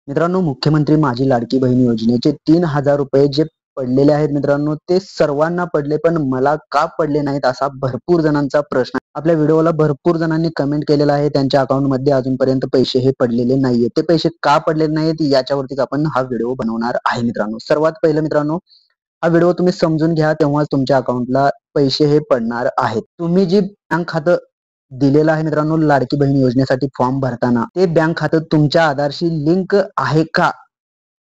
मित्रांनो, मुख्यमंत्री माझी लाडकी बहीण योजनेचे 3,000 रुपये जे पडलेले आहेत मित्रांनो, ते सर्वांना पडले, पण मला का पडले नाहीत असा भरपूर जणांचा प्रश्न आहे. आपल्या व्हिडिओला भरपूर जणांनी कमेंट केलेला आहे, त्यांच्या अकाउंटमध्ये अजूनपर्यंत पैसे हे पडलेले नाहीये. ते पैसे का पडले नाहीत याच्यावरतीच आपण हा व्हिडिओ बनवणार आहे मित्रांनो. सर्वात पहिलं मित्रांनो, हा व्हिडिओ तुम्ही समजून घ्या, तेव्हाच तुमच्या अकाउंटला पैसे हे पडणार आहेत. तुम्ही जी बँक खातं दिलेलं आहे मित्रांनो लाडकी बहीण योजनेसाठी फॉर्म भरताना, ते बँक खातं तुमच्या आधारशी लिंक आहे का,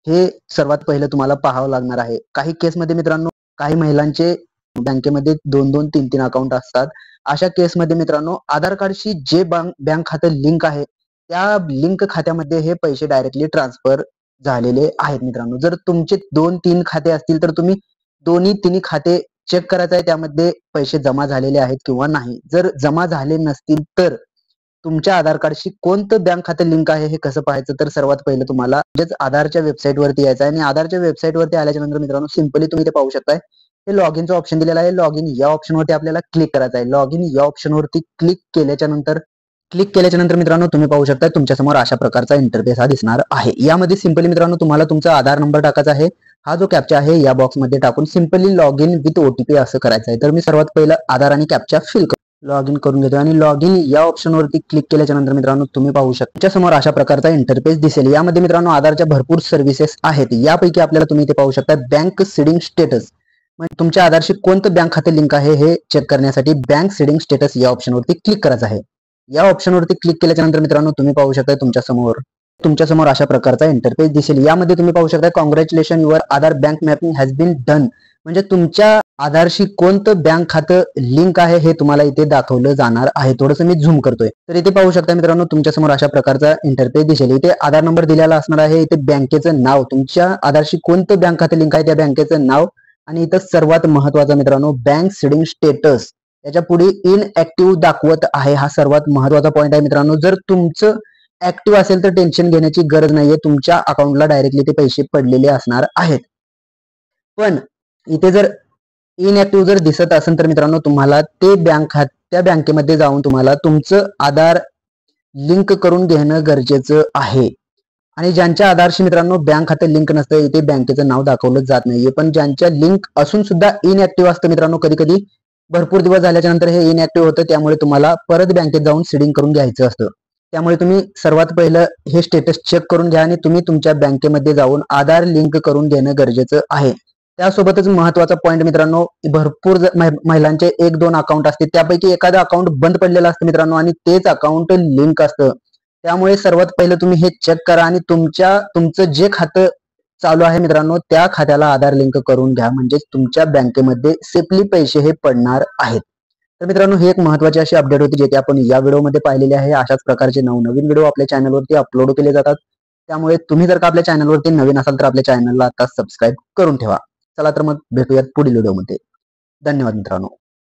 हे सर्वात पहिलं तुम्हाला पाहावं लागणार आहे. काही केसमध्ये मित्रांनो, काही महिलांचे बँकेमध्ये 2-2, 3-3 अकाउंट असतात. अशा केसमध्ये मित्रांनो, आधार कार्डशी जे बँक खातं लिंक आहे, त्या लिंक खात्यामध्ये हे पैसे डायरेक्टली ट्रान्सफर झालेले आहेत मित्रांनो. जर तुमचे 2-3 खाते असतील तर तुम्ही दोन्ही तिन्ही खाते चेक करायचं आहे, त्यामध्ये पैसे जमा झालेले आहेत किंवा नाही. जर जमा झाले नसतील तर तुमच्या आधार कार्डशी कोणतं बँक खातं लिंक आहे हे कसं पाहायचं, तर सर्वात पहिलं तुम्हाला म्हणजेच आधारच्या वेबसाईटवरती यायचं आहे आणि आधारच्या वेबसाईटवरती आल्याच्या नंतर मित्रांनो सिंपली तुम्ही ते पाहू शकताय, हे लॉग इनचा ऑप्शन दिलेला आहे. लॉग इन या ऑप्शनवरती आपल्याला क्लिक करायचं आहे. लॉग इन या ऑप्शनवरती क्लिक केल्याच्या नंतर मित्रांनो तुम्ही पाहू शकता तुमच्यासमोर अशा प्रकारचा इंटरफेस हा दिसणार आहे. यामध्ये सिंपली मित्रांनो तुम्हाला तुमचा आधार नंबर टाकायचा आहे. हा जो कॅप्चा आहे या बॉक्समध्ये टाकून simply log in with OTP असं करायचं आहे. तर मी सर्वात पहिलं आधार आणि कॅप्चा फिल लॉग इन करून घेतो आणि लॉग इन या ऑप्शनवरती क्लिक केल्याच्या नंतर मित्रांनो तुम्ही पाहू शकता तुमच्यासमोर अशा प्रकारचा इंटरफेस दिसेल. यामध्ये मित्रांनो आधारच्या भरपूर सर्व्हिसेस आहेत. यापैकी आपल्याला तुम्ही इथे पाहू शकता बँक सीडिंग स्टेटस, म्हणजे तुमच्या आधारशी कोणतं बँक खाते लिंक आहे हे चेक करण्यासाठी बँक सीडिंग स्टेटस या ऑप्शनवरती क्लिक करायचं आहे. या ऑप्शनवरती क्लिक केल्याच्या नंतर मित्रांनो तुम्ही पाहू शकता तुमच्यासमोर अशा प्रकारचा इंटरफेस दिसेल. यामध्ये तुम्ही पाहू शकता congratulation your Aadhaar bank mapping has been done, म्हणजे तुमच्या आधारशी कोणतं बँक खातं लिंक आहे हे तुम्हाला इथे दाखवलं जाणार आहे. थोडंसं मी झूम करतोय तर इथे पाहू शकता मित्रांनो तुमच्यासमोर अशा प्रकारचा इंटरफेस दिसेल. इथे आधार नंबर दिलेला असणार आहे, इथे बँकेचं नाव, तुमच्या आधारशी कोणतं बँक खातं लिंक आहे त्या बँकेचं नाव, आणि इथं सर्वात महत्वाचा मित्रांनो बँक सीडिंग स्टेटस, त्याच्या पुढे इनऍक्टिव्ह दाखवत आहे. हा सर्वात महत्वाचा पॉईंट आहे मित्रांनो. जर तुमचं ऍक्टिव्ह असेल तर टेन्शन घेण्याची गरज नाहीये, तुमच्या अकाउंटला डायरेक्टली ते पैसे पडलेले असणार आहेत. पण इथे जर इनऍक्टिव्ह जर दिसत असेल तर मित्रांनो तुम्हाला ते त्या बँकेमध्ये जाऊन तुम्हाला तुमचं आधार लिंक करून घेणं गरजेचं आहे. आणि ज्यांच्या आधारशी मित्रांनो बँक खातं लिंक नसतं, इथे बँकेचं नाव दाखवलं जात नाहीये, पण ज्यांच्या लिंक असून सुद्धा इनऍक्टिव्ह असतं मित्रांनो, कधी कधी भरपूर दिवस झाल्याच्या नंतर हे इनऍक्टिव्ह होतं, त्यामुळे तुम्हाला परत बँकेत जाऊन सीडिंग करून घ्यायचं असतं. त्यामुळे तुम्ही सर्वात पहिलं हे स्टेटस चेक करून घ्या आणि तुम्ही तुमच्या बँकेमध्ये जाऊन आधार लिंक करून घेणं गरजेचं आहे. त्यासोबतच महत्वाचा पॉईंट मित्रांनो, भरपूर महिलांचे 1-2 अकाउंट असते, त्यापैकी एखादं अकाउंट बंद पडलेलं असतं मित्रांनो आणि तेच अकाउंट लिंक असतं. त्यामुळे सर्वात पहिलं तुम्ही हे चेक करा आणि तुमचं जे खातं चालू आहे मित्रांनो त्या खात्याला आधार लिंक करून घ्या, म्हणजे तुमच्या बँकेमध्ये सेफली पैसे हे पडणार आहेत. तर मित्रांनो ही एक महत्वाची अशी अपडेट होती जे आपण या व्हिडिओमध्ये पाहिलेली आहे. अशाच प्रकारचे नवनवीन व्हिडिओ आपल्या चॅनलवरती अपलोड केले जातात, त्यामुळे तुम्ही जर का आपल्या चॅनलवरती नवीन असाल तर आपल्या चॅनलला आता सबस्क्राईब करून ठेवा. चला तर मग भेटूयात पुढील व्हिडिओमध्ये. धन्यवाद मित्रांनो.